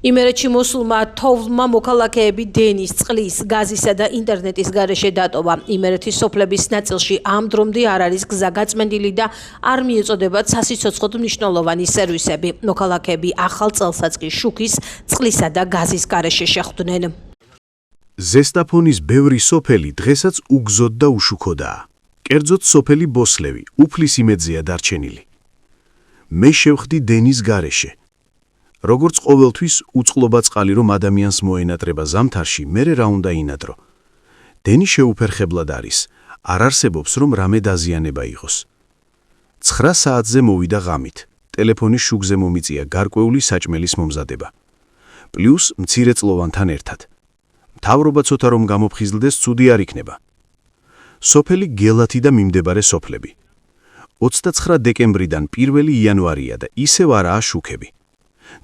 იმერეთში მოსულმა თოვლმა მოქალაქეები დენის, წყლის, გაზისა და ინტერნეტის გარეშე დატოვა. იმერეთის სოფლების ნაწილში ამ დრომდე არ არის გზა გაწმენდილი და არ მიეწოდებათ სასიცოცხლოდ მნიშვნელოვანი სერვისები. მოქალაქეები ახალ წელსაც კი შუქის, წყლისა და გაზის გარეშე შეხვდნენ. ზესტაფონის ბევრი სოფელი დღესაც უგზოდ და უშუქოდაა. კერძოდ სოფელი ბოსლევი, უფლის იმედზეა დარჩენილი. მე შევხვდი დენის გარეშე. როგორც ყოველთვის უწყლობა წყალი რომ ადამიანს მოენატრება ზამთარში, მერე რა უნდა ინატრო. დენი შეუფერხებლად არის, არ არსებობს რომ რამე დაზიანება იყოს. 9 საათზე მოვიდა ღამით, ტელეფონის შუქზე მომიწია გარკვეული საჭმელის მომზადება. პლუს მცირეწლოვანთან ერთად. მთავრობა ცოტა რომ გამოფხიზლდეს, ცუდი არ იქნება. სოფელი გელათი და მიმდებარე სოფლები. 29 დეკემბრიდან 1 იანვარია და ისევ არაა შუქები.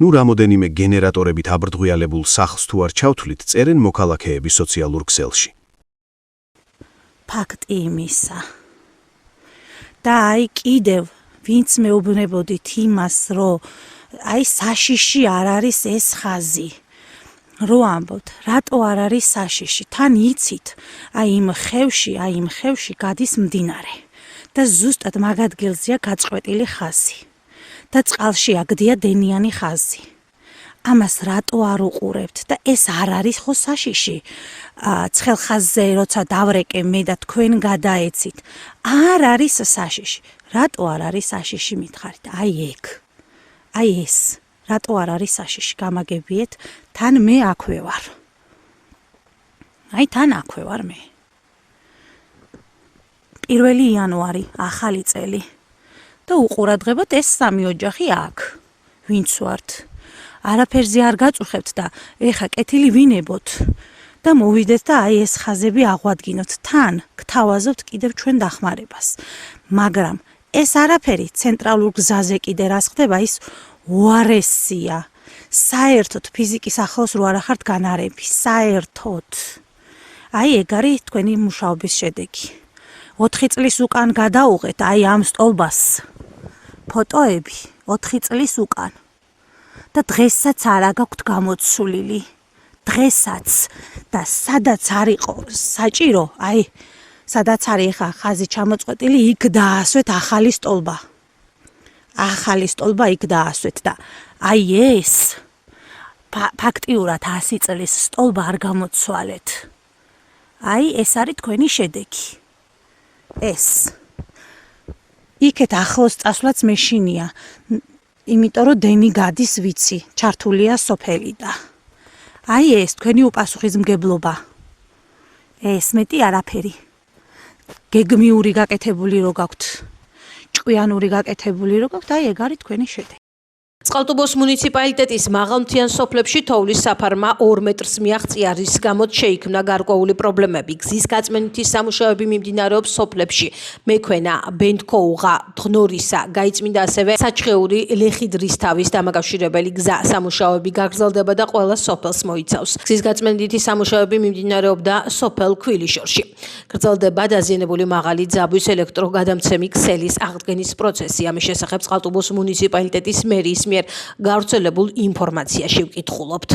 ნუ რამოდენიმე გენერატორებით აბრდღვიალებულ სახლს თუ არ ჩავთვლით, წერენ მოქალაქეები სოციალურ ქსელში. ფაქტი იმისა. და აი კიდევ ვინც მეუბნებოდით იმას, რომ აი საშიში არ არის ეს ხაზი. რო ამბობთ, რატო არ არის საშიში? თან იცით, აი იმ ხევში გადის მდინარე და ზუსტად მაგ ადგილზეა გაწყვეტილი ხაზი. და წყალში აგდია დენიანი ხაზი. ამას რატო არ უყურებთ და ეს არ არის ხო საშიში? ცხელ ხაზზე როცა დავრეკე მე და თქვენ გადაეცით, არ არის საშიში. რატო არ არის საშიში მითხარით? აი ეგ. აი ეს. რატო არ არის საშიში? გამაგებიეთ, თან მე აქვე ვარ. აი თან აქვე ვარ მე. 1 იანვარი, ახალი წელი. და უყურადღებოთ ეს სამი ოჯახი აქ. ვინც ვართ? არაფერზე არ გაწუხებთ და ეხა კეთილი ვინებოთ და მოვიდეთ და აი ეს ხაზები აღვადგინოთ. თან გთავაზობთ კიდევ ჩვენ დახმარებას. მაგრამ ეს არაფერი ცენტრალურ გზაზე კიდე რას ხდება, ის უარესია. საერთოდ ფიზიკის ახლოს რო არ ახართ განარები, საერთოდ. აი ეგ არის თქვენი მუშაობის შედეგი. 4 წლის უკან გადაუღეთ აი ამ სტოლბას. ფოტოები 4 წლის უკან. და დღესაც არა გაქვთ გამოცულილი. დღესაც და სადაც არისო საჭირო, აი სადაც არის ხა ხაზი ჩამოწყვეტილი, იქ დაასვეთ ახალი სტოლბა. ახალი სტოლბა იქ დაასვეთ და აი ეს ფაქტიურად 100 წლის სტოლბა არ გამოცვალეთ. აი ეს არის თქვენი შედეგი. ეს იქეთ ახლოს წასვლაც მეშინია, იმიტომ რომ დენი გადის ვიცი, ჩართულია სოფელი და აი ეს თქვენი უპასუხისმგებლობა. ეს მეტი არაფერი. გეგმიური გაკეთებული რო გაქვთ, ჭკვიანური გაკეთებული რო გაქვთ, აი ეგ არის თქვენი შედეგი. წყალტუბოს მუნიციპალიტეტის მაღალმთიან სოფლებში თოვლის საფარმა 2 მეტრს მიაღწია, რის გამოც შეიქმნა გარკვეული პრობლემები. გზის გაწმენდითი სამუშაოები მიმდინარეობს სოფლებში მექვენა, ბენდქოუღა, დღნორისა, გაიწმინდა ასევე საჩხეური ლეხიდრისთავის დამაკავშირებელი გზა. სამუშაოები გაგრძელდება და ყველა სოფელს მოიცავს. გზის გაწმენდითი სამუშაოები მიმდინარეობდა სოფელ ქვილიშორში. გრძელდება დაზიანებული მაღალი ძაბვის ელექტროგადამცემი ქსელის აღდგენის პროცესი. ამის შესახებ წყალტუბოს მუნიციპალიტეტის მერიის მიერ გავრცელებულ ინფორმაციაში ვკითხულობთ.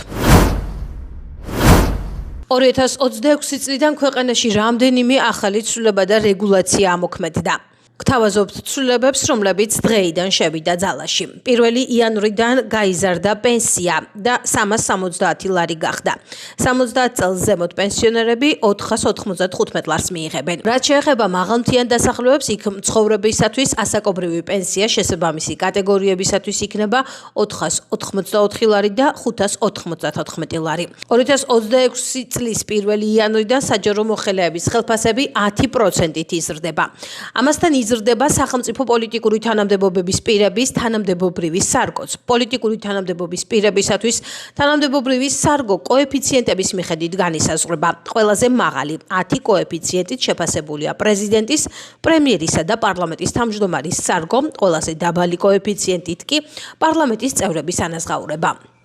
2026 წლიდან ქვეყანაში რამდენიმე ახალი ცვლილება და რეგულაცია ამოქმედდა. გთავაზობთ ცვლილებებს, რომლებიც დღეიდან შევიდა ძალაში. 1 იანვრიდან გაიზარდა პენსია და 370 ლარი გახდა. 70 წელს ზემოთ პენსიონერები 495 ლარს მიიღებენ. რაც შეეხება მაღალმთიან დასახლებებს, იქ მცხოვრებისათვის ასაკობრივი პენსია შესაბამისი კატეგორიებისათვის იქნება 484 ლარი და 594 ლარი. 2026 წლის 1 იანვრიდან საჯარო მოხელეების ხელფასები 10%-ით იზრდება. ამასთან იზრდება სახელმწიფო პოლიტიკური თანამდებობების პირების თანამდებობრივი სარგოც. პოლიტიკური თანამდებობის პირებისათვის თანამდებობრივი სარგო კოეფიციენტების მიხედვით განისაზღვრება. ყველაზე მაღალი 10 კოეფიციენტით შეფასებულია პრეზიდენტის, პრემიერისა და პარლამენტის თავმჯდომარის სარგო, ყველაზე დაბალი კოეფიციენტით კი პარლამენტის წევრების ანაზღაურება.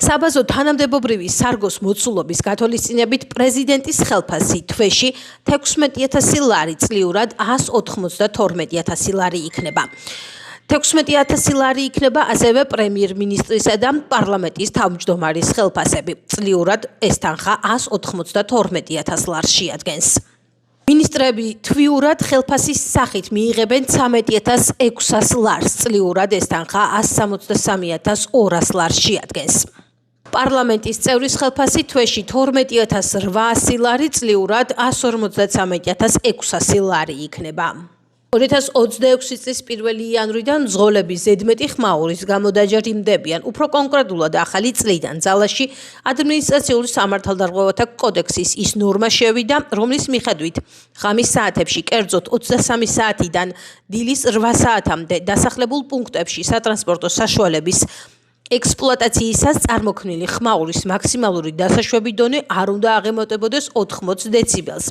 საბაზო თანამდებობრივი სარგოს მოცულობის გათვალისწინებით პრეზიდენტის ხელფასი თვეში 16,000 ლარი, წლიურად 192,000 ლარი იქნება. 16,000 ლარი იქნება ასევე პრემიერ-მინისტრისა და პარლამენტის თავმჯდომარის ხელფასები. წლიურად ეს თანხა 192,000 ლარს შეადგენს. მინისტრები თვიურად ხელფასის სახით მიიღებენ 13,600 ლარს, წლიურად ეს თანხა 163,200 ლარს შეადგენს. პარლამენტის წევრის ხელფასი თვეში 12,800 ლარი, წლიურად 153,600 ლარი იქნება. 2026 წლის 1 იანვრიდან მძღოლები ზედმეტი ხმაურის გამო დაჯერიმდებიან. უფრო კონკრეტულად ახალი წლიდან ძალაში ადმინისტრაციული სამართალდარღვევათა კოდექსის ის ნორმა შევიდა, რომლის მიხედვით ღამის საათებში, კერძოდ 23 საათიდან დილის 8 საათამდე დასახლებულ პუნქტებში სატრანსპორტო საშუალების ექსპლუატაციისას წარმოქმნილი ხმაურის მაქსიმალური დასაშვები დონე არ უნდა აღემატებოდეს 80 დეციბელს.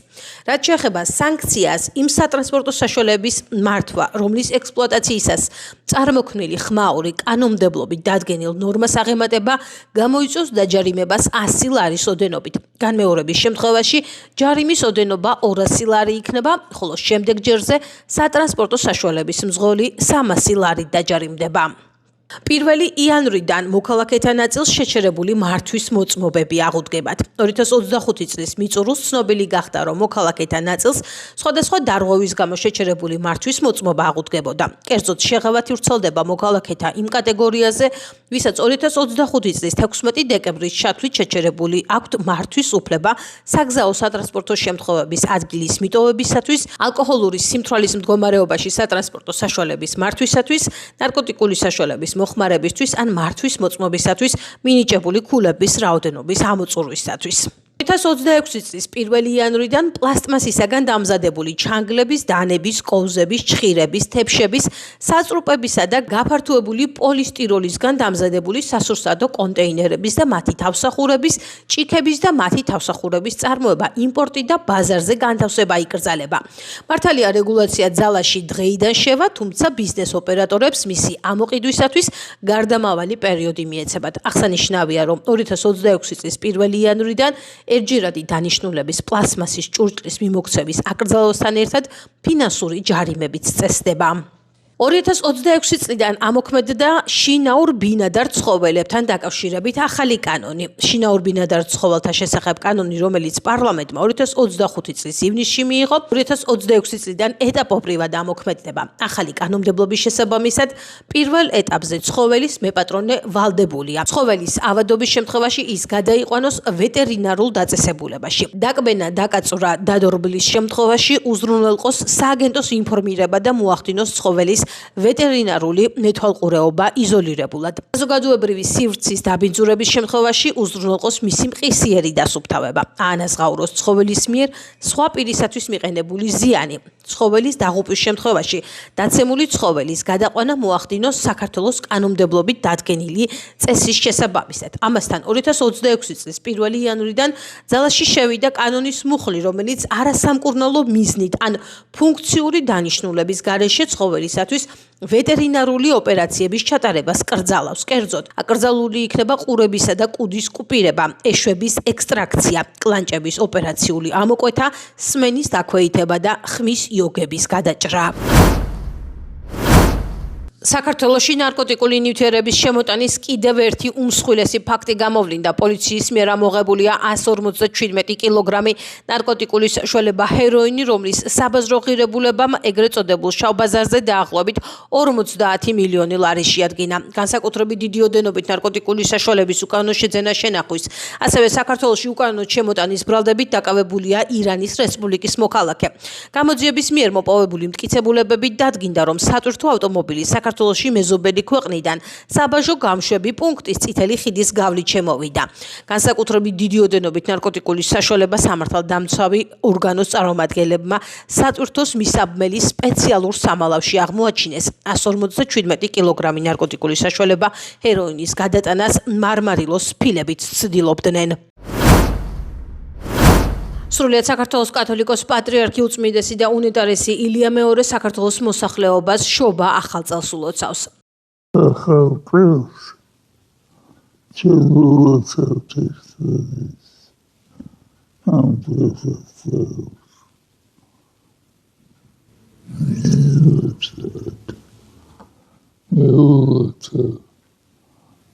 რაც შეეხება სანქციას, იმ სატრანსპორტო საშუალების მართვა, რომლის ექსპლუატაციისას წარმოქმნილი ხმაური კანონმდებლობით დადგენილ ნორმას აღემატება, გამოიწვევს დაჯარიმებას 100 ლარის ოდენობით. განმეორების შემთხვევაში ჯარიმის ოდენობა 200 ლარი იქნება, ხოლო შემდეგ ჯერზე სატრანსპორტო საშუალების მძღოლი 300 ლარით დაჯარიმდება. 1 იანვრიდან მოქალაქეთა ნაწილს შეჩერებული მართვის მოწმობები აღუდგებათ. 2025 წლის მიწურულს ცნობილი გახდა, რომ მოქალაქეთა ნაწილს სხვადასხვა დარღვევის გამო შეჩერებული მართვის მოწმობა აღუდგებოდა. კერძოდ, შეღავათი ვრცელდება მოქალაქეთა იმ კატეგორიაზე, ვისაც 2025 წლის 16 დეკემბრის ჩათვლით შეჩერებული აქვთ მართვის უფლება საგზაო სატრანსპორტო შემთხვევების ადგილის მიტოვებისათვის, ალკოჰოლური სიმთვრალის მდგომარეობაში სატრანსპორტო საშუალების მართვისათვის, ნარკოტიკული საშუალების მოხმარებისთვის ან მართვის მოწმობისათვის, მინიჭებული ქულების რაოდენობის ამოწურვისათვის. 2026 წლის 1 იანვრიდან პლასტმასისაგან დამზადებული ჩანგლების, დანების, კოვზების, ჩხირების, თეფშების, საწრუპებისა და გაფართოებული პოლისტიროლისგან დამზადებული სასურსათო კონტეინერების და მათი თავსახურების, ჭიქების და მათი თავსახურების წარმოება, იმპორტი და ბაზარზე განთავსება იკრძალება. მართალია რეგულაცია ძალაში დღეიდან შევა, თუმცა ბიზნეს ოპერატორებს მისი ამოყიდვისათვის გარდამავალი პერიოდი მიეცებათ. აღსანიშნავია, რომ 2026 წლის 1 იანვრიდან ერთჯერადი დანიშნულების პლასმასის ჭურჭლის მიმოქცევის აკრძალვასთან ერთად ფინანსური ჯარიმებიც წესდება. 2026 წლიდან ამოქმედდა შინაურ ბინადარ ცხოველებთან დაკავშირებით ახალი კანონი. შინაურ ბინადარ ცხოველთა შესახებ კანონი, რომელიც პარლამენტმა 2025 წლის ივნისში მიიღო, 2026 წლიდან ეტაპობრივად ამოქმედდება. ახალი კანონმდებლობის შესაბამისად, პირველ ეტაპზე ცხოველის მეპატრონე ვალდებულია. ცხოველის ავადობის შემთხვევაში ის გადაიყვანოს ვეტერინარულ დაწესებულებაში. დაკბენა, დაკაწვრა, დადორბლის შემთხვევაში უზრუნველყოს სააგენტოს ინფორმირება და მოახდინოს ცხოველის ვეტერინარული მეთვალყურეობა იზოლირებულად. საზოგადოებრივი სივრცის დაბინძურების შემთხვევაში უზრუნველყოს მისი მყისიერი დასუფთავება. აანაზღაუროს ცხოველის მიერ სხვა პირისათვის მიყენებული ზიანი. ცხოველის დაღუპვის შემთხვევაში დაცემული ცხოველის გადაყვანა მოახდინოს საქართველოს კანონმდებლობით დადგენილი წესის შესაბამისად. ამასთან 2026 წლის 1 იანვრიდან ძალაში შევიდა კანონის მუხლი, რომელიც არასამკურნალო მიზნით ან ფუნქციური დანიშნულების გარეშე ცხოველისათვის ვეტერინარული ოპერაციების ჩატარებას კრძალავს. კერძოდ, აკრძალული იქნება ყურებისა და კუდის კუპირება, ეშვების ექსტრაქცია, კლანჭების ოპერაციული ამოკვეთა, სმენის დაქვეითება და ხმის იოგების გადაჭრა. საქართველოში ნარკოტიკული ნივთიერების შემოტანის კიდევ ერთი უმსხვილესი ფაქტი გამოვლინდა. პოლიციის მიერ ამოღებულია 157 კილოგრამი ნარკოტიკული საშუალება ჰეროინი, რომლის საბაზრო ღირებულებამ ეგრეთ წოდებულ შავ ბაზარზე დაახლოებით 50 მილიონი ლარი შეადგინა. განსაკუთრებით დიდი ოდენობით ნარკოტიკული საშუალების უკანონო შეძენა შენახვის, ასევე საქართველოში უკანონო შემოტანის ბრალდებით დაკავებულია ირანის რესპუბლიკის მოქალაქე. გამოძიების მიერ მოპოვებული მტკიცებულებები დადგინდა, რომ სატვირთო ავტომობილი საქართველოში მეზობელი ქვეყნიდან საბაჟო გამშვები პუნქტის წითელი ხიდის გავლით შემოვიდა. განსაკუთრებით დიდი ოდენობით ნარკოტიკული საშუალება სამართალდამცავი ორგანოს წარმომადგენლებმა სატვირთოს მისაბმელი სპეციალურ სამალავში აღმოაჩინეს. 157 კილოგრამი ნარკოტიკული საშუალება ჰეროინის გადატანას მარმარილოს ფილებით ცდილობდნენ. სრულიად საქართველოს კათოლიკოს პატრიარქი უწმიდესი და უნეტარესი ილია მეორე საქართველოს მოსახლეობას შობა ახალ წელს ულოცავს. ახალ წელს ჩვენ ულოცავთ ერთმანეთს. ამ წელს მეუღლეთა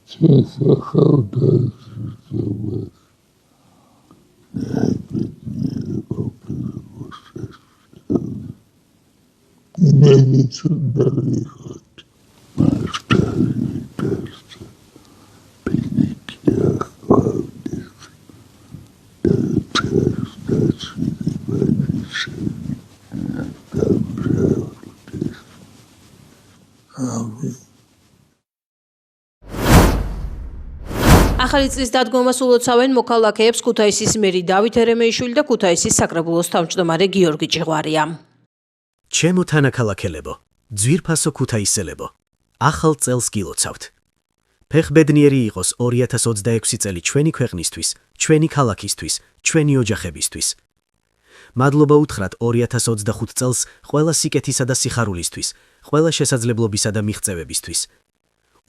ჩვენს ახალგაზრდობას იმედიც უნდა ვიღოთ მართალი დასა ბინიკი ახვალდეს და ახალი წლის დადგომას ულოცავენ მოქალაქეებს ქუთაისის მერი დავით ერემეიშვილი და ქუთაისის საკრებულოს თავმჯდომარე გიორგი ჭიღვარია. ჩემო თანაქალაქელებო, ძვირფასო ქუთაისელებო, ახალ წელს გილოცავთ. ფეხბედნიერი იყოს 2026 წელი ჩვენი ქვეყნისთვის, ჩვენი ქალაქისთვის, ჩვენი ოჯახებისთვის. მადლობა უთხრათ 2025 წელს ყველა სიკეთისა და სიხარულისთვის, ყველა შესაძლებლობისა და მიღწევებისთვის.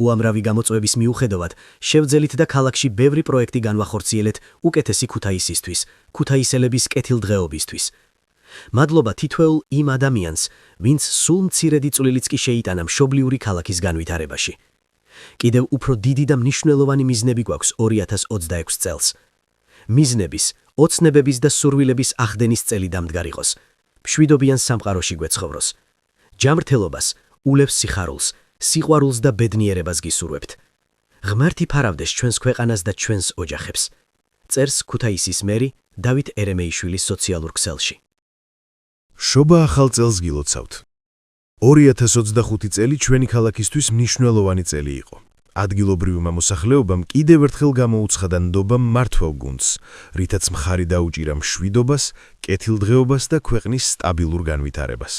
უამრავი გამოწვევის მიუხედავად, შევძელით და ქალაქში ბევრი პროექტი განვახორციელეთ უკეთესი ქუთაისისთვის, ქუთაისელების კეთილდღეობისთვის. მადლობა თითოეულ იმ ადამიანს, ვინც სულ მცირედი წვლილიც კი შეიტანა მშობლიური ქალაქის განვითარებაში. კიდევ უფრო დიდი და მნიშვნელოვანი მიზნები გვაქვს 2026 წელს. მიზნების, ოცნებების და სურვილების ახდენის წელი დამდგარიყოს. მშვიდობიან სამყაროში გვეცხოვროს. ჯანმრთელობას, ულევს სიხარულს, სიყვარულს და ბედნიერებას გისურვებთ. ღმერთი ფარავდეს ჩვენს ქვეყანას და ჩვენს ოჯახებს. წერს ქუთაისის მერი დავით ერემეიშვილის სოციალურ ქსელში. შობა ახალ წელს გილოცავთ. 2025 წელი ჩვენი ქალაქისთვის მნიშვნელოვანი წელი იყო. ადგილობრივმა მოსახლეობამ კიდევ ერთხელ გამოუცხადა ნდობა მართვა გუნდს, რითაც მხარი დაუჭირა მშვიდობას, კეთილდღეობას და ქვეყნის სტაბილურ განვითარებას.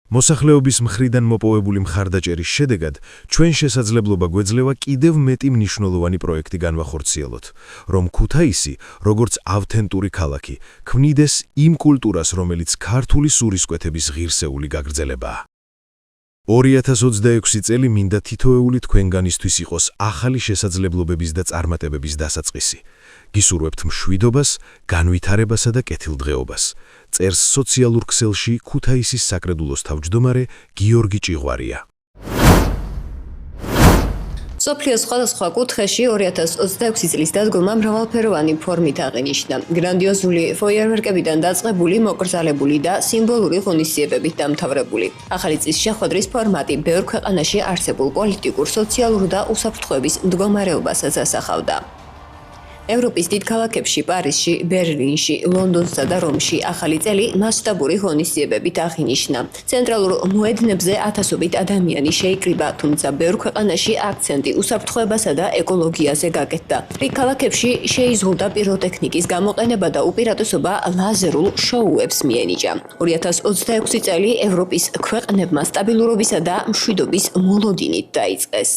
მოსახლეობის მხრიდან მოპოვებული მხარდაჭერის შედეგად ჩვენ შესაძლებლობა გვეძლევა კიდევ მეტი მნიშვნელოვანი პროექტი განვახორციელოთ, რომ ქუთაისი, როგორც ავთენტური ქალაქი, ქმნიდეს იმ კულტურას, რომელიც ქართული სურისკვეთების ღირსეული გაგრძელებაა. 2026 წელი მინდა თითოეული თქვენგანისთვის იყოს ახალი შესაძლებლობების და წარმატებების დასაწყისი. გისურვებთ მშვიდობას, განვითარებასა და კეთილდღეობას. წერს სოციალურ ქსელში ქუთაისის საკრებულოს თავმჯდომარე გიორგი ჭიღვარია. სოფლიოს სხვადასხვა კუთხეში 2026 წლის დადგომა მრავალფეროვანი ფორმით აღინიშნა. გრანდიოზული ფოიერვერკებიდან დაწყებული, მოკრძალებული და სიმბოლური ღონისძიებებით დამთავრებული. ახალი წლის შეხვედრის ფორმატი ბევრ ქვეყანაში არსებულ პოლიტიკურ, სოციალურ და უსაფრთხოების მდგომარეობასაც ასახავდა. ევროპის დიდ ქალაქებში, პარიზში, ბერლინში, ლონდონსა და რომში ახალი წელი მასშტაბური ღონისძიებებით აღინიშნა. ცენტრალურ მოედნებზე ათასობით ადამიანი შეიკრიბა, თუმცა ბევრ ქვეყანაში აქცენტი უსაფრთხოებასა და ეკოლოგიაზე გაკეთდა. რიგ ქალაქებში შეიზღუდა პიროტექნიკის გამოყენება და უპირატესობა ლაზერულ შოუებს მიენიჭა. 2026 წელი ევროპის ქვეყნებმა სტაბილურობისა და მშვიდობის მოლოდინით დაიწყეს.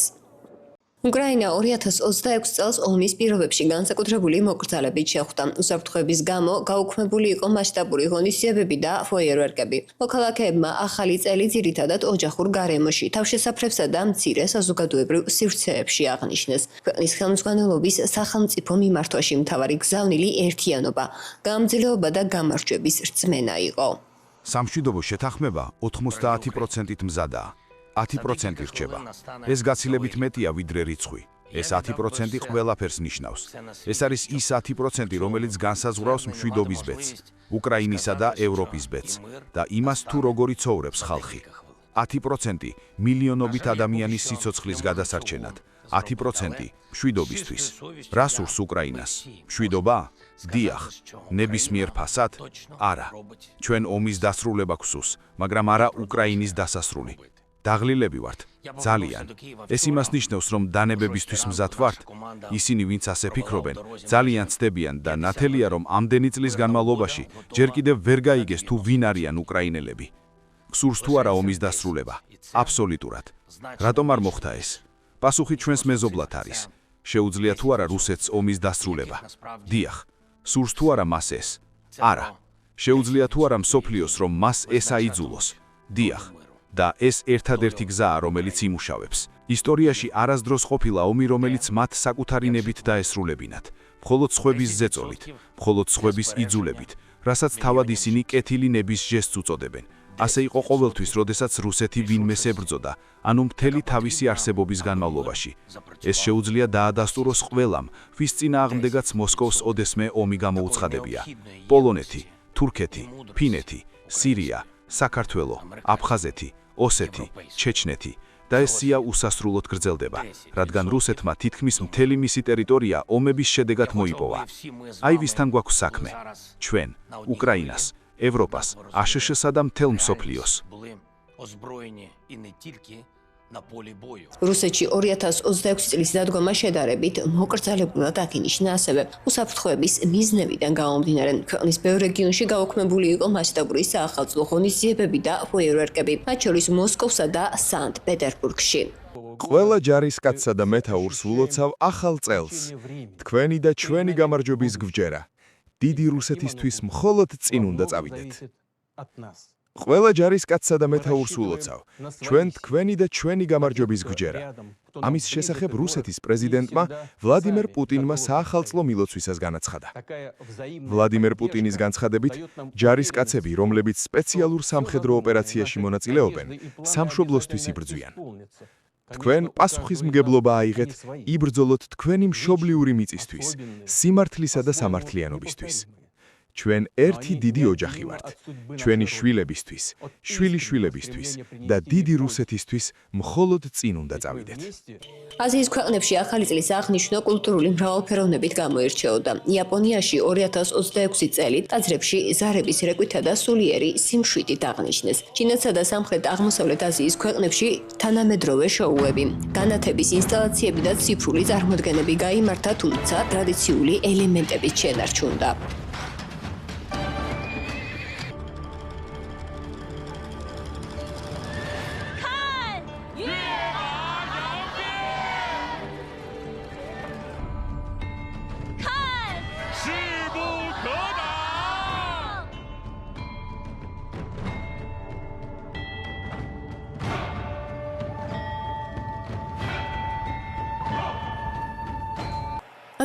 უკრაინა 2026 წელს ომის პირობებში განსაკუთრებული მოკრძალებით შეხვდა. უსაფრთხოების გამო გაუქმებული იყო მასშტაბური ღონისძიებები და ფოიერვერკები. მოქალაქეებმა ახალი წელი ძირითადად ოჯახურ გარემოში, თავშესაფრებსა და მცირე საზოგადოებრივ სივრცეებში აღნიშნეს. ქვეყნის ხელმძღვანელობის სახელმწიფო მიმართვაში მთავარი გზავნილი ერთიანობა, გამძლეობა და გამარჯვების რწმენა იყო. სამშვიდობო შეთანხმება 90%-ით მზადაა. 10% რჩება. ეს გაცილებით მეტია ვიდრე რიცხვი. ეს 10% ყველაფერს ნიშნავს. ეს არის ის 10%, რომელიც განსაზღვრავს მშვიდობის ბედს, უკრაინისა და ევროპის ბედს და იმას თუ როგორი ცხოვრობს ხალხი. 10% მილიონობით ადამიანის სიცოცხლის გადასარჩენად. 10% მშვიდობისთვის. რა სურს უკრაინას? მშვიდობა? დიახ. ნებისმიერ ფასად? არა. ჩვენ ომის დასრულება გვსურს, მაგრამ არა უკრაინის დასასრული. დაღლილები ვართ, ძალიან. ეს იმას ნიშნავს, რომ დანებებისთვის მზად ვართ. ისინი, ვინც ასე ფიქრობენ, ძალიან ცდებიან და ნათელია, რომ ამდენი წლის განმავლობაში ჯერ კიდევ ვერ გაიგეს თუ ვინ არიან უკრაინელები. გსურს თუ არა ომის დასრულება? აბსოლუტურად. რატომ არ მოხდა ეს? პასუხი ჩვენს მეზობლად არის. შეუძლია თუ არა რუსეთს ომის დასრულება? დიახ. სურს თუ არა მას ეს? არა. შეუძლია თუ არა მსოფლიოს, რომ მას ეს აიძულოს? დიახ. და ეს ერთადერთი გზაა, რომელიც იმუშავებს. ისტორიაში არასდროს ყოფილა ომი, რომელიც მათ საკუთარი ნებით დაესრულებინათ, მხოლოდ სხვების ზეწოლით, მხოლოდ სხვების იძულებით, რასაც თავად ისინი კეთილი ნების ჟესტს უწოდებენ. ასე იყო ყოველთვის, როდესაც რუსეთი ვინმეს ებრძოდა, ანუ მთელი თავისი არსებობის განმავლობაში. ეს შეუძლია დაადასტუროს ყველამ, ვის წინააღმდეგაც მოსკოვს ოდესმე ომი გამოუცხადებია. პოლონეთი, თურქეთი, ფინეთი, სირია, საქართველო, აფხაზეთი, ოსეთი, ჩეჩნეთი და ეს სია უსასრულოდ გრძელდება, რადგან რუსეთმა თითქმის მთელი მისი ტერიტორია ომების შედეგად მოიპოვა. აი ვისთან გვაქვს საქმე? ჩვენ, უკრაინას, ევროპას, აშშ-სა და მთელ მსოფლიოს. რუსეთში 2026 წლის დადგომა შედარებით მოკრძალებულად აღინიშნა, ასევე უსაფრთხოების მიზნებიდან გამომდინარე, ქვეყნის ბევრ რეგიონში გაუქმებული იყო მასშტაბური საახალწლო ღონისძიებები და ფოიერვერკები, მათ შორის მოსკოვსა და სანქტ-პეტერბურგში. ყველა ჯარისკაცსა და მეთაურს ვლოცავ ახალ წელს. თქვენი და ჩვენი გამარჯვების გვჯერა. დიდი რუსეთისთვის მხოლოდ წინ უნდა წავიდეთ. ყველა ჯარისკაცსა და მეთაურს ვლოცავ. ჩვენ თქვენი და ჩვენი გამარჯვების გვჯერა. ამის შესახებ რუსეთის პრეზიდენტმა ვლადიმერ პუტინმა საახალწლო მილოცვისას განაცხადა. ვლადიმერ პუტინის განცხადებით, ჯარისკაცები, რომლებიც სპეციალურ სამხედრო ოპერაციაში მონაწილეობენ, სამშობლოსთვის იბრძვიან. თქვენ პასუხისმგებლობა აიღეთ, იბრძოლოთ თქვენი მშობლიური მიწისთვის, სიმართლისა და სამართლიანობისთვის. ჩვენ ერთი დიდი ოჯახი ვართ. ჩვენი შვილებისთვის, შვილიშვილებისთვის და დიდი რუსეთისთვის მხოლოდ წინ უნდა წავიდეთ. აზიის ქვეყნებში ახალი წლის აღნიშვნა კულტურული მრავალფეროვნებით გამოირჩეოდა. იაპონიაში 2026 წელი ტაძრებში ზარების რეკვითა და სულიერი სიმშვიდით აღნიშნეს. ჩინეთსა და სამხრეთ აღმოსავლეთ აზიის ქვეყნებში თანამედროვე შოუები, განათების ინსტალაციები და ციფრული წარმოდგენები გაიმართა, თუმცა ტრადიციული ელემენტებიც შენარჩუნდა.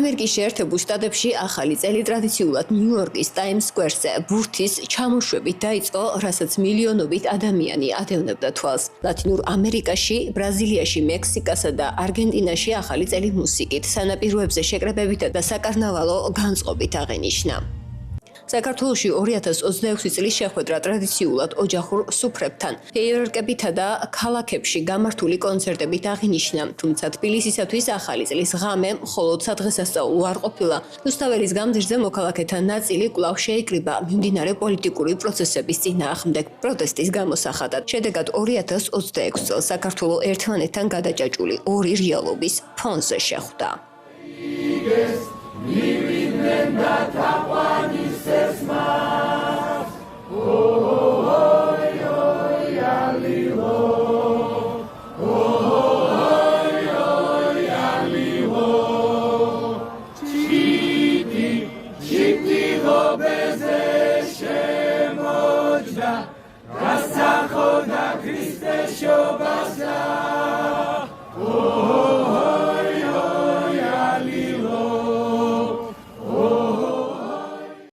ამერიკის შეერთებულ შტატებში ახალი წელი ტრადიციულად ნიუ-იორკის ტაიმს სკვერზე ბურთის ჩამოშვებით დაიწყო, რასაც მილიონობით ადამიანი ადევნებდა თვალს. ლათინურ ამერიკაში, ბრაზილიაში, მექსიკასა და არგენტინაში ახალი წელი მუსიკით, სანაპიროებზე შეკრებებითა და საკარნავალო განწყობით აღინიშნა. საქართველოში 2026 წლის შეხვედრა ტრადიციულად ოჯახურ სუფრებთან, ფეიერვერკებითა და ქალაქებში გამართული კონცერტებით აღინიშნა, თუმცა თბილისისათვის ახალი წლის ღამე მხოლოდ სადღესასწაულო არ ყოფილა. რუსთაველის გამდეშზე მოქალაქეთა ნაწილი კვლავ შეიკრიბა მიმდინარე პოლიტიკური პროცესების წინააღმდეგ პროტესტის გამოსახატად. შედეგად 2026 წელს საქართველო ერთმანეთთან გადაჭაჭული ორი რეალობის ფონზე შეხვდა. Shoba